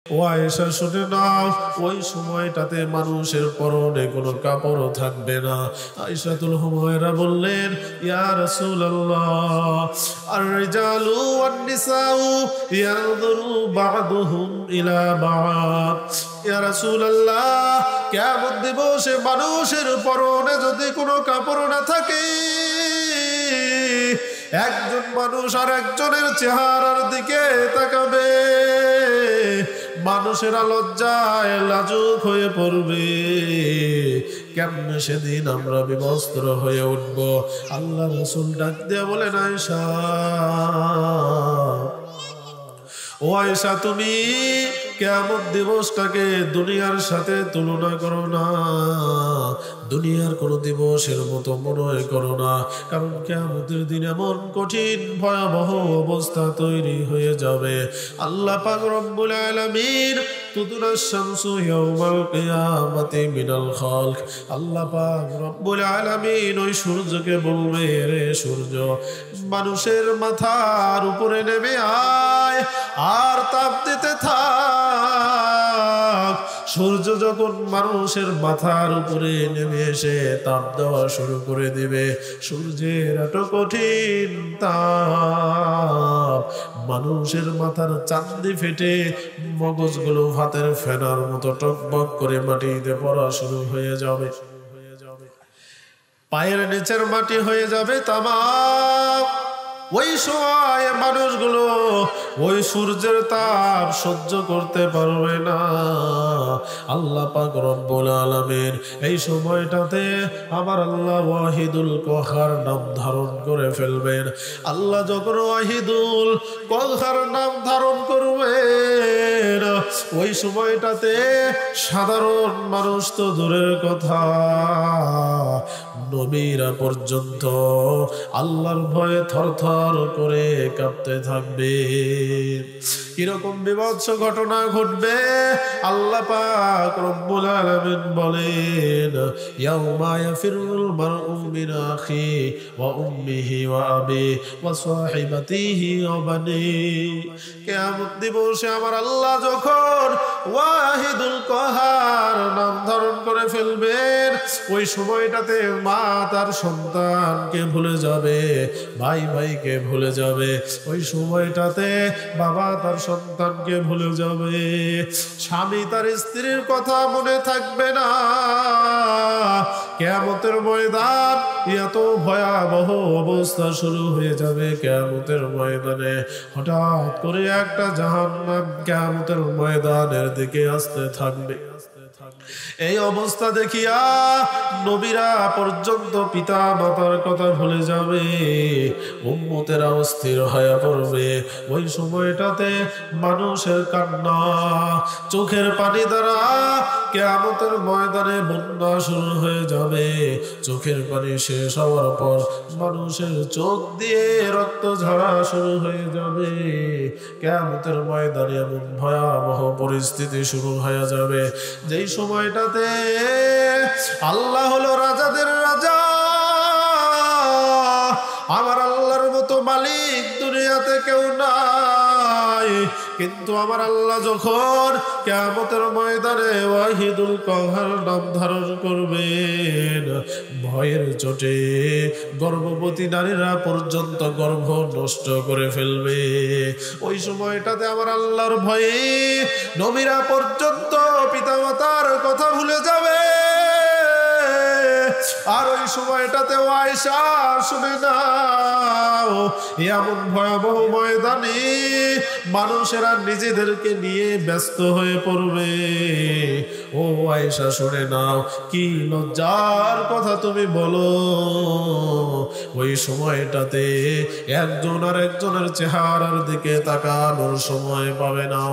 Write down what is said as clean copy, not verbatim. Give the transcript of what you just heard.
ও আয়েশা শুনে নাও, ওই সময়টাতে মানুষের পরনে কোনো কাপড়ও থাকবে না। আয়েশাতুল হুমায়রা বললেন, ইয়া রাসূলুল্লাহ, আর রিজালু ওয়ান নিসাউ ইয়ানজুরু বা'দুহুম ইলা বা'দ। ইয়া রাসূলুল্লাহ, কিয়ামত দিবসে মানুষের পরনে যদি কোনো কাপড় না থাকে, একজন মানুষ আর একজনের চেহারার দিকে তাকাবে, মানুষেরা লজ্জায় লাজুক হয়ে পড়বে। কেমনে সেদিন আমরা বিবস্ত্র হয়ে উঠব? আল্লাহ রাসূল ডাক দিয়ে বলেন, আয়েশা, ও আয়েশা, তুমি কিয়ামত দিবসটাকে দুনিয়ার সাথে তুলনা করো না, দুনিয়ার কোন দিবসের মতো মনে করো না। কারণ কিয়ামতের দিন এমন কঠিন ভয়াবহ অবস্থা তৈরি হয়ে যাবে। আল্লাহ পাক রব্বুল আলামিন তুদুরাশ শামসু ইয়াউমাল কিয়ামাতি মিনাল খালক, আল্লাহ পাক রব্বুল আলামিন ওই সূর্যকে বলবে, রে সূর্য, মানুষের মাথার উপরে নেমে আয় আর তাপ দিতে থাক। সূর্য যখন মানুষের মাথার উপরে নেমে এসে তাপ দেওয়া শুরু করে দিবে, সূর্যের এত কঠিন তাপ মানুষের মাথার চাঁদি ফেটে মগজগুলো ভাতের ফেনার মতো টকবক করে মাটিতে পড়া শুরু হয়ে যাবে, পায়ের নিচের মাটি হয়ে যাবে তামাম। ওই সময় মানুষগুলো ওই সূর্যের তাপ সহ্য করতে পারবে না। আল্লাহ পাক রব্বুল আলামিন এই সময়টাতে আমার আল্লাহ ওয়াহিদুল কহার নাম ধারণ করে ফেলবেন। আল্লাহ যখন ওয়াহিদুল কহার নাম ধারণ করবেন, ওই সময়টাতে সাধারণ মানুষ তো দূরের কথা, নবীরা পর্যন্ত আল্লাহর ভয়ে থরথর করে কাঁপতে থাকবে। কিরকম বিভৎস ঘটনা ঘটবে? আল্লাহ পাক রব্বুল আলামিন বলেন, ইয়াউমা ইয়াফিরুল মারউ মিন আখি ওয়া উম্মিহি ওয়া আবি ওয়া সাহিবাতিহি ওয়া বানি। কিয়ামত দিবসে আমার আল্লাহ যখন ওয়াহিদুল কহার নাম ধারণ করে ফেলবেন, ওই সময়টাতে মা তার সন্তানকে ভুলে যাবে, ভাই ভাইকে ভুলে যাবে, ওই সময়টাতে বাবা তার সন্তানকে ভুলে যাবে, স্বামী তার স্ত্রীর কথা মনে থাকবে না। কিয়ামতের ময়দান এত ভয়াবহ অবস্থা শুরু হয়ে যাবে। কিয়ামতের ময়দানে হঠাৎ করে একটা জাহান্নাম কিয়ামতের ময়দানের দিকে আসতে থাকবে। এই অবস্থা দেখিয়া নবীরা পর্যন্ত পিতা মাতার কথা ভুলে যাবে, উম্মতেরা অস্থির হয়ে পড়বে। ওই সময়টাতে মানুষের কান্না, চোখের পানি দ্বারা কিয়ামতের ময়দানে বন্যা শুরু হয়ে যাবে। চোখের পানি শেষ হওয়ার পর মানুষের চোখ দিয়ে রক্ত ঝরা শুরু হয়ে যাবে। কিয়ামতের ময়দানে এমন ভয়াবহ পরিস্থিতি শুরু হয়ে যাবে, যেই সময়টাতে আল্লাহ হলো রাজাদের রাজা, আমার আল্লাহর মতো মালিক দুনিয়াতে কেউ নাই। কিন্তু আমার আল্লাহ যখন কিয়ামতের ময়দানে ওয়াহিদুল কহার নাম ধারণ করবেন, ভয়ের চোটে গর্ভবতী নারীরা পর্যন্ত গর্ভ নষ্ট করে ফেলবে। ওই সময়টাতে আমার আল্লাহর ভয়ে নবীরা পর্যন্ত পিতামাতার কথা ভুলে যাবে। আর ওই সময়টাতে আয়েশা শুনে নাও, এমন ভয়াবহ ময়দানে মানুষেরা নিজেদেরকে নিয়ে ব্যস্ত হয়ে পড়বে। ও আয়েশা শুনে নাও, কি লজ্জার কথা তুমি বলো। ওই সময়টাতে একজন আর একজনের চেহারার দিকে তাকানোর সময় পাবে না।